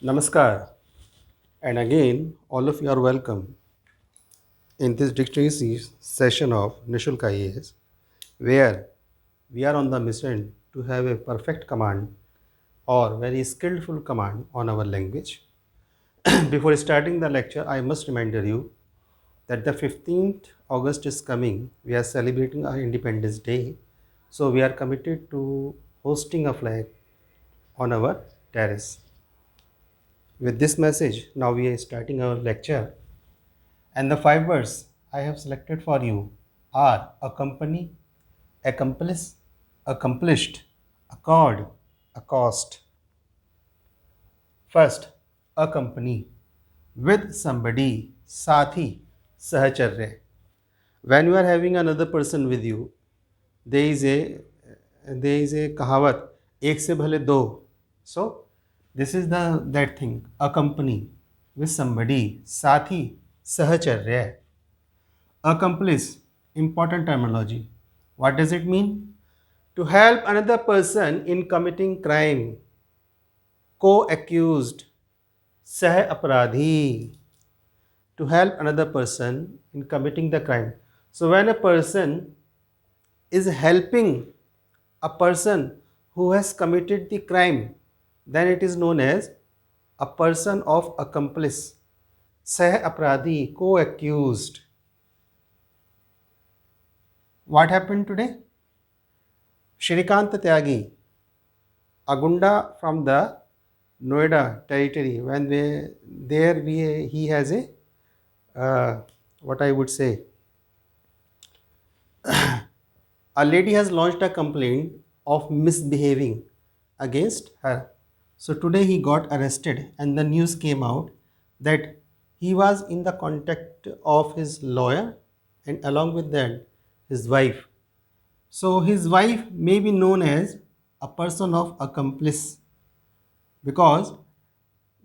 Namaskar, and again, all of you are welcome in this dictionary session of Nishulk IAS, where we are on the mission to have a perfect command or very skillful command on our language. Before starting the lecture, I must remind you that the 15th August is coming. We are celebrating our Independence Day, so we are committed to hosting a flag on our terrace. With this message, now we are starting our lecture. And the five words I have selected for you are accompany, accomplice, accomplished, accord, accost. First, accompany with somebody, sathi, sahacharya. When you are having another person with you, there is a kahawat, ek se bhale do. So this is the that thing, accompany with somebody, sathi, sahacharya. Accomplice, important terminology. What does it mean? To help another person in committing crime. Co-accused, sah aparadhi. To help another person in committing the crime. So when a person is helping a person who has committed the crime, then it is known as a person of accomplice. Sah aparadhi, co-accused. What happened today? Shrikant Tyagi, a Gunda from the Noida territory, when he has a what I would say, a lady has launched a complaint of misbehaving against her. So today he got arrested, and the news came out that he was in the contact of his lawyer and along with that his wife. So his wife may be known as a person of accomplice, because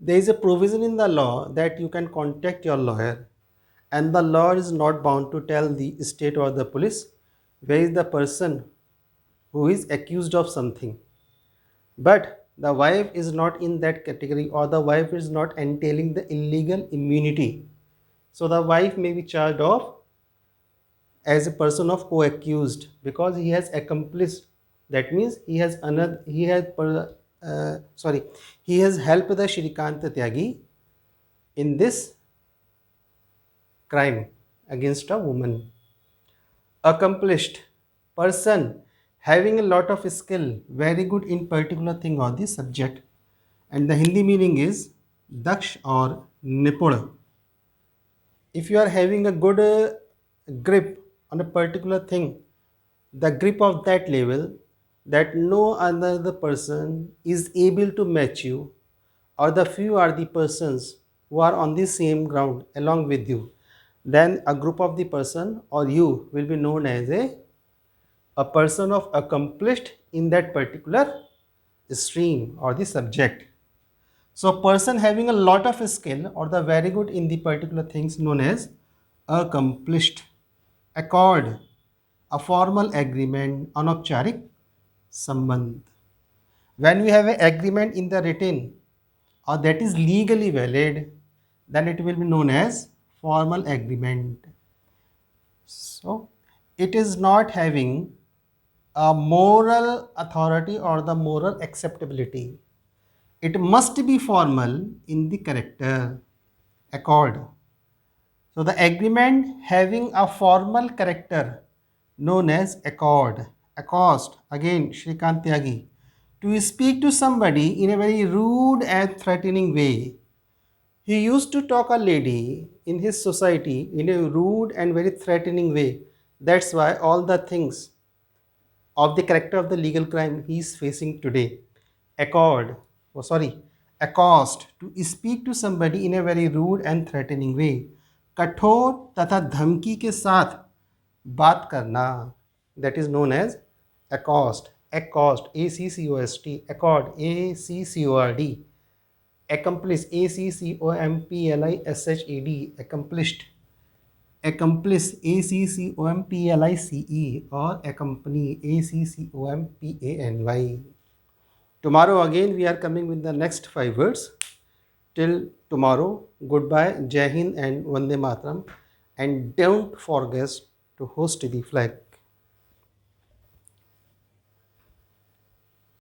there is a provision in the law that you can contact your lawyer, and the law is not bound to tell the state or the police where is the person who is accused of something. But the wife is not in that category, or the wife is not entailing the illegal immunity. So the wife may be charged of as a person of co-accused, because he has accomplished. That means he has another he has helped the Shrikant Tyagi in this crime against a woman. Accomplished, person having a lot of skill, very good in particular thing or the subject, and the Hindi meaning is daksh or nipun. If you are having a good grip on a particular thing, the grip of that level that no other person is able to match you, or the few are the persons who are on the same ground along with you, then a group of the person or you will be known as a person of accomplished in that particular stream or the subject. So person having a lot of skill or the very good in the particular things known as accomplished. Accord, a formal agreement, anopcharik sambandh. When we have an agreement in the written or that is legally valid, then it will be known as formal agreement. So it is not having a moral authority or the moral acceptability. It must be formal in the character. Accord. So the agreement having a formal character known as accord. Accost, again Shrikant Tyagi. To speak to somebody in a very rude and threatening way. He used to talk a lady in his society in a rude and very threatening way. That's why all the things of the character of the legal crime he is facing today. Accord, accost, to speak to somebody in a very rude and threatening way. कठोर तथा धमकी के साथ बात करना, that is known as accost. Accost, accost, accord, accord, accomplice, accomplished, accomplished, accomplice, accompliche, or accompany, accompany. Tomorrow again we are coming with the next five words. Till tomorrow, goodbye, Jai Hind and Vande Mataram. And don't forget to host the flag.